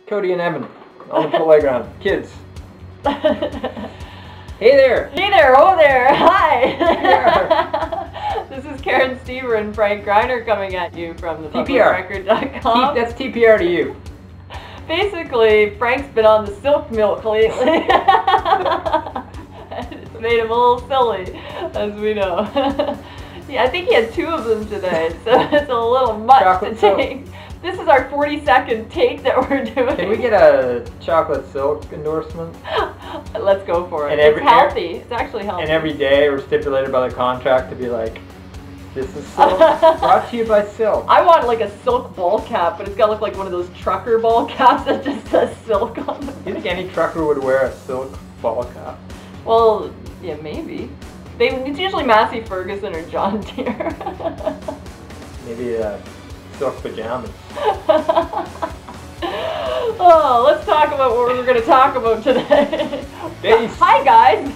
Cody and Evan on the playground. Kids. Hey there! Hey there! Oh there! Hi! This is Karen Stever and Frank Gryner coming at you from the publicrecord.com. That's TPR to you. Basically, Frank's been on the silk milk lately. It's made him a little silly, as we know. Yeah, I think he had 2 of them today, so it's a little much Chocolate to take. This is our 40-second take that we're doing. Can we get a chocolate silk endorsement? Let's go for it. And It's healthy. It's actually healthy. And every day we're stipulated by the contract to be like, this is silk, brought to you by silk. I want like a silk ball cap, but it's got to look like one of those trucker ball caps that just says silk on them. Do you think any trucker would wear a silk ball cap? Well, yeah, maybe. It's usually Massey Ferguson or John Deere. Maybe silk pajamas. Oh, let's talk about what we're going to talk about today. Base. Hi, guys.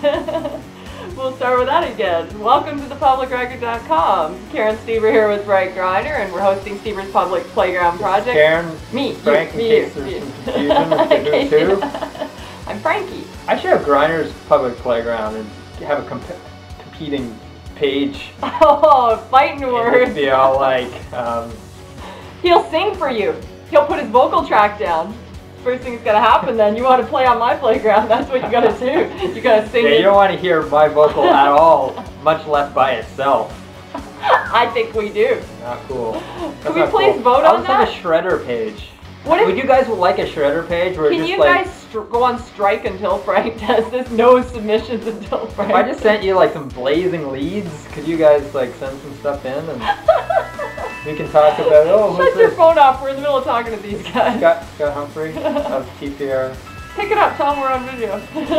We'll start with that again. Welcome to the publicrecord.com. Karen Stever here with Frank Gryner, and we're hosting Stever's Public Playground Project. Karen, me, Frank, you, in case there's some confusion with the two. I'm Frankie. I should have Gryner's Public Playground and have a competing page. Oh, fighting words. Be all like, He'll sing for you. He'll put his vocal track down. First thing that's gotta happen then, you want to play on my playground, that's what you gotta do. You gotta sing yeah, you don't want to hear my vocal at all, much less by itself. I think we do. Not cool. Can we please vote on that? I'll have a shredder page. Would you guys like a shredder page? Where can just you like, guys go on strike until Frank does this? No submissions until Frank. If I just sent you like some blazing leads, could you guys like send some stuff in and we can talk about, Shut your phone off, we're in the middle of talking to these guys. Scott Humphrey of TPR. Pick it up, tell them we're on video. This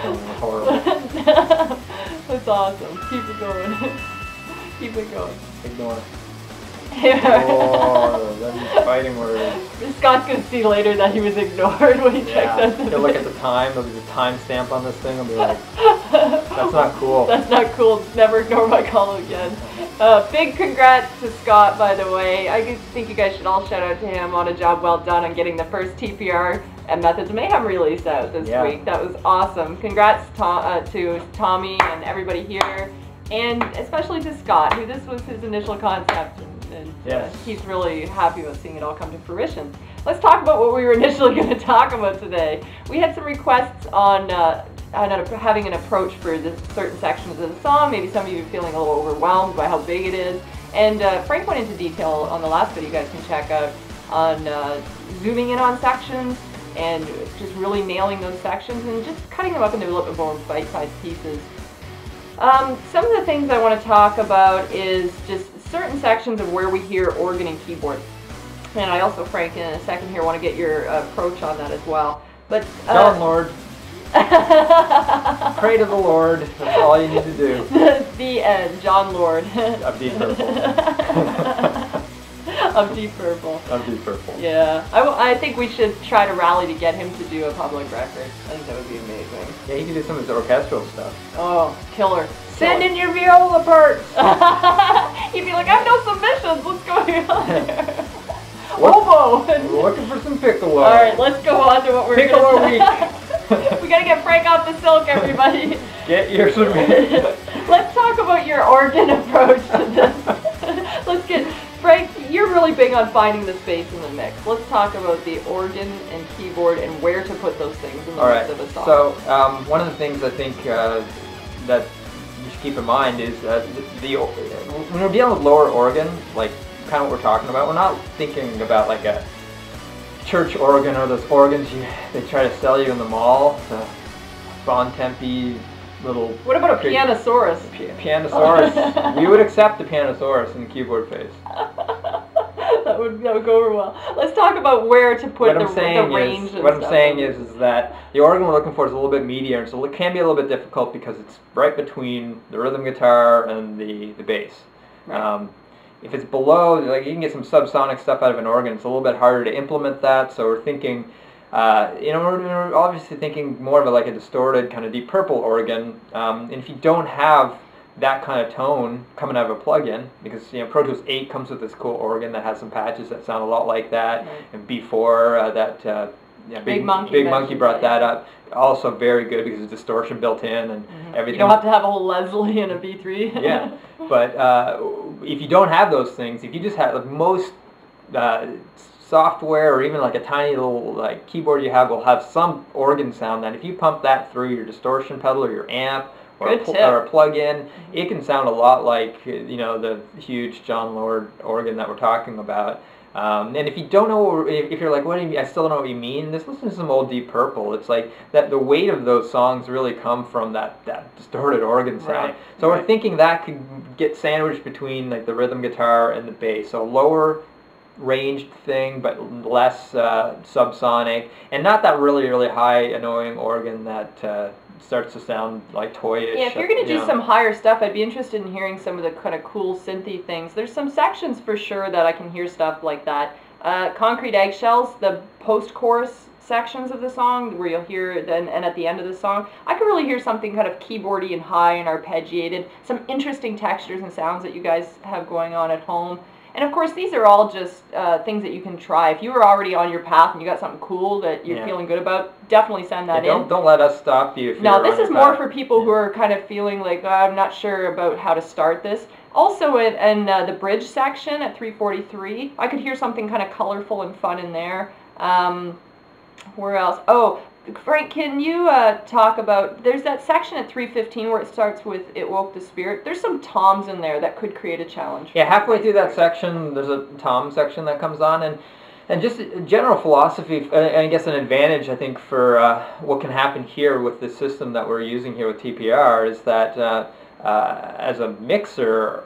is horrible. That's awesome. Keep it going. Keep it going. Ignore. Yeah. Them fighting words. Scott's gonna see later that he was ignored when he checks out. He'll look at the time, there'll be a time stamp on this thing, he'll be like, that's not cool. That's not cool. Never ignore my call again. Big congrats to Scott, by the way. I think you guys should all shout out to him on a job well done on getting the first TPR and Methods of Mayhem release out this week. That was awesome. Congrats to Tommy and everybody here, and especially to Scott, who this was his initial concept. And he's really happy with seeing it all come to fruition. Let's talk about what we were initially going to talk about today. We had some requests on having an approach for certain sections of the song. Maybe some of you are feeling a little overwhelmed by how big it is. And Frank went into detail on the last video you guys can check out on zooming in on sections and just really nailing those sections and just cutting them up into a little bit more bite-sized pieces. Some of the things I want to talk about is just certain sections of where we hear organ and keyboard. And I also, Frank, in a second here want to get your approach on that as well. But John Lord. Pray to the Lord. That's all you need to do. The end. John Lord. Of Deep Purple. Of Deep Purple. Of Deep Purple. Yeah. I think we should try to rally to get him to do a public record. I think that would be amazing. Yeah, he can do some of his orchestral stuff. Oh, killer. Send in your viola parts! He'd be like, I have no submissions, what's going on here? Oboe! We're looking for some piccolo. Alright, let's go on to what we're going to Piccolo week! We gotta get Frank off the silk, everybody! Get your submissions! Let's talk about your organ approach to this. Let's get... Frank, you're really big on finding the space in the mix. Let's talk about the organ and keyboard and where to put those things in the mix of a song. So, one of the things I think that you should keep in mind is when we're dealing with lower organ, like kind of what we're talking about, we're not thinking about like a church organ or those organs they try to sell you in the mall, the Bon Tempe little... What about a Pianosaurus? Pianosaurus. We would accept the Pianosaurus in the keyboard phase. That would go over well. Let's talk about where to put the range. What I'm saying is that the organ we're looking for is a little bit meatier, so it can be a little bit difficult because it's right between the rhythm guitar and the bass. Right. If it's below, like you can get some subsonic stuff out of an organ. It's a little bit harder to implement that. So we're thinking, we're obviously thinking more of like a distorted kind of Deep Purple organ. And if you don't have that kind of tone coming out of a plug-in, because Pro Tools 8 comes with this cool organ that has some patches that sound a lot like that, and B4 Big Monkey brought that up. Also very good because there's distortion built in and everything. You don't have to have a whole Leslie and a B3. Yeah, but if you don't have those things, if you just have most software or even like a tiny little like keyboard you have will have some organ sound that if you pump that through your distortion pedal or your amp or a plug-in, it can sound a lot like the huge John Lord organ that we're talking about. And if you don't know, if you're like, what do you mean? I still don't know what you mean. Just listen to some old Deep Purple. It's like that. The weight of those songs really come from that distorted organ sound. Right. So we're thinking that could get sandwiched between like the rhythm guitar and the bass. So lower ranged thing, but less subsonic, and not that really high annoying organ that starts to sound like toyish. Yeah, if you're going to do some higher stuff, I'd be interested in hearing some of the kind of cool synthy things. There's some sections for sure that I can hear stuff like that. Concrete Eggshells, the post-chorus sections of the song where you'll hear and at the end of the song, I can really hear something kind of keyboardy and high and arpeggiated, some interesting textures and sounds that you guys have going on at home. And of course, these are all just things that you can try. If you were already on your path and you got something cool that you're feeling good about, definitely send that in. Don't let us stop you. No, this is more for people who are kind of feeling like, I'm not sure about how to start this. Also, in the bridge section at 343, I could hear something kind of colorful and fun in there. Where else? Oh, Frank, can you talk about, there's that section at 315 where it starts with It Woke the Spirit. There's some toms in there that could create a challenge. Yeah, halfway through that section, there's a tom section that comes on, and just general philosophy, and I guess an advantage, I think, for what can happen here with the system that we're using here with TPR is that as a mixer,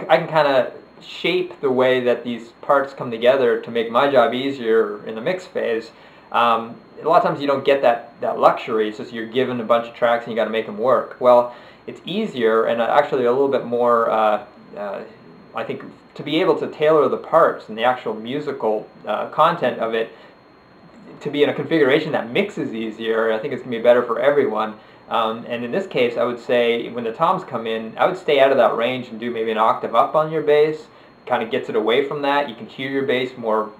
I can kind of shape the way that these parts come together to make my job easier in the mix phase. A lot of times you don't get that luxury. It's just you're given a bunch of tracks and you got to make them work. Well, it's easier and actually a little bit more, I think, to be able to tailor the parts and the actual musical content of it to be in a configuration that mixes easier. I think it's going to be better for everyone. And in this case, I would say when the toms come in, I would stay out of that range and do maybe an octave up on your bass. Kind of gets it away from that. You can hear your bass more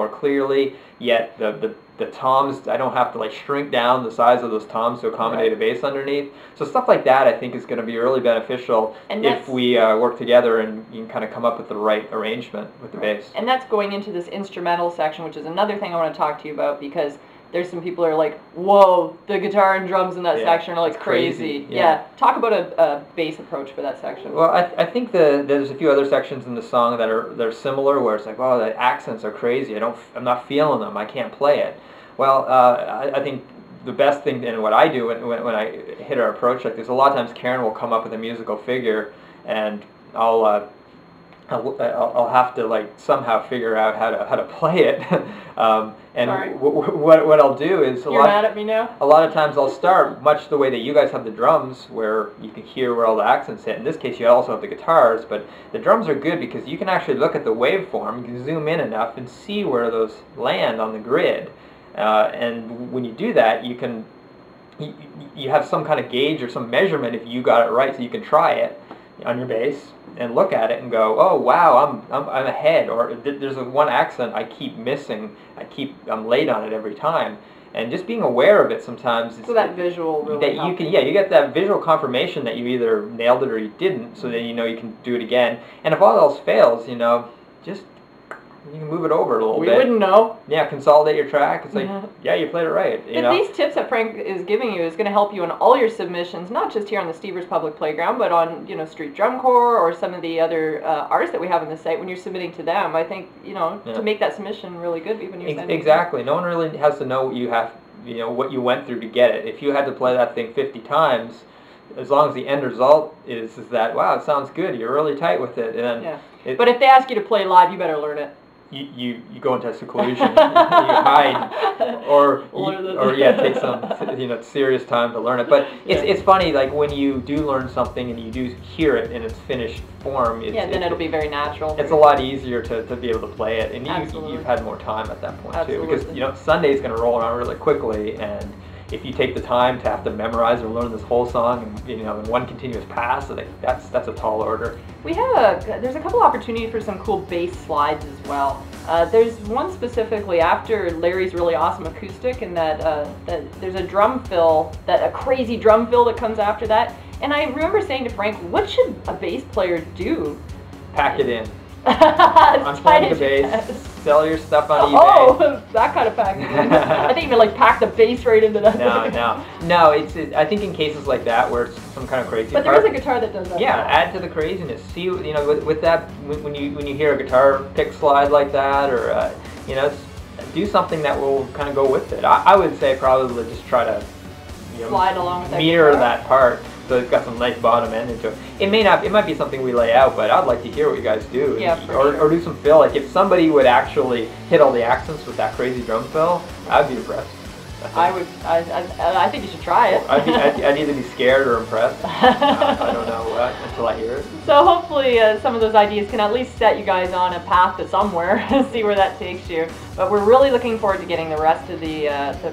clearly, yet the toms, I don't have to like shrink down the size of those toms to accommodate a bass underneath. So stuff like that I think is going to be really beneficial if we work together and you can kind of come up with the right arrangement with the bass. And that's going into this instrumental section, which is another thing I want to talk to you about, because there's some people who are like, whoa, the guitar and drums in that section are like crazy. Yeah. Talk about a bass approach for that section. Well, I think there's a few other sections in the song that are similar, where it's like, well, the accents are crazy. I'm not feeling them. I can't play it. Well, I think the best thing, and what I do when I hit our approach like this, a lot of times Karen will come up with a musical figure, and I'll have to like somehow figure out how to play it. And what I'll do is You're mad at me now? A lot of times I'll start much the way that you guys have the drums, where you can hear where all the accents hit. In this case, you also have the guitars, but the drums are good because you can actually look at the waveform, you can zoom in enough and see where those land on the grid. And when you do that, you have some kind of gauge or some measurement if you got it right, so you can try it on your bass and look at it and go, oh wow, I'm ahead, or there's one accent I keep missing. I'm late on it every time, and just being aware of it sometimes. So that visual really helps. You get that visual confirmation that you either nailed it or you didn't, so then you know you can do it again. And if all else fails, just you can move it over a little bit. We wouldn't know. Yeah, consolidate your track. It's like, yeah, you played it right. But these tips that Frank is giving you is going to help you in all your submissions, not just here on the Stevers Public Playground, but on Street Drum Corps or some of the other artists that we have on the site. When you're submitting to them, I think to make that submission really good, even you're sending. Exactly. No one really has to know what you have, what you went through to get it. If you had to play that thing 50 times. As long as the end result is that, wow, it sounds good, you're really tight with it. And but if they ask you to play live, you better learn it. You go into seclusion, you hide, or take some serious time to learn it. But it's funny, like when you do learn something and you do hear it in its finished form. Then it'll be very natural. It's a lot easier to be able to play it, and you've had more time at that point too, because Sunday's going to roll around really quickly, and if you take the time to have to memorize or learn this whole song, and, you know, in one continuous pass, I think that's a tall order. We have there's a couple opportunities for some cool bass slides as well. There's one specifically after Larry's really awesome acoustic, and that there's a drum fill, a crazy drum fill that comes after that. And I remember saying to Frank, what should a bass player do? Pack it in. Unplug the bass, sell your stuff on eBay. Oh, that kind of package. I think you meant like pack the bass right into that. No. I think in cases like that where it's some kind of crazy. But there is a guitar that does that. Yeah, add to the craziness. See, you know, with that, when you hear a guitar pick slide like that, or you know, do something that will kind of go with it. I would say probably just try to, you know, slide along with that mirror guitar. that part. So it's got some nice bottom end into it. It might be something we lay out, but I'd like to hear what you guys do. Yeah, or do some fill. Like if somebody would actually hit all the accents with that crazy drum fill, I'd be impressed. I think you should try it. I'd either be scared or impressed. I don't know until I hear it. So hopefully some of those ideas can at least set you guys on a path to somewhere, see where that takes you. But we're really looking forward to getting the rest of the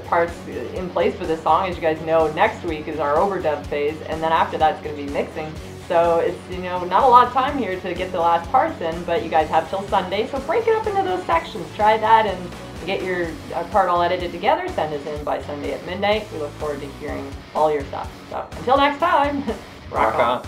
parts in place for this song. As you guys know, next week is our overdub phase, and then after that it's going to be mixing. So it's, you know, not a lot of time here to get the last parts in, but you guys have till Sunday, so break it up into those sections. Try that and get your part all edited together. Send us in by Sunday at midnight. We look forward to hearing all your stuff. So until next time, rock on.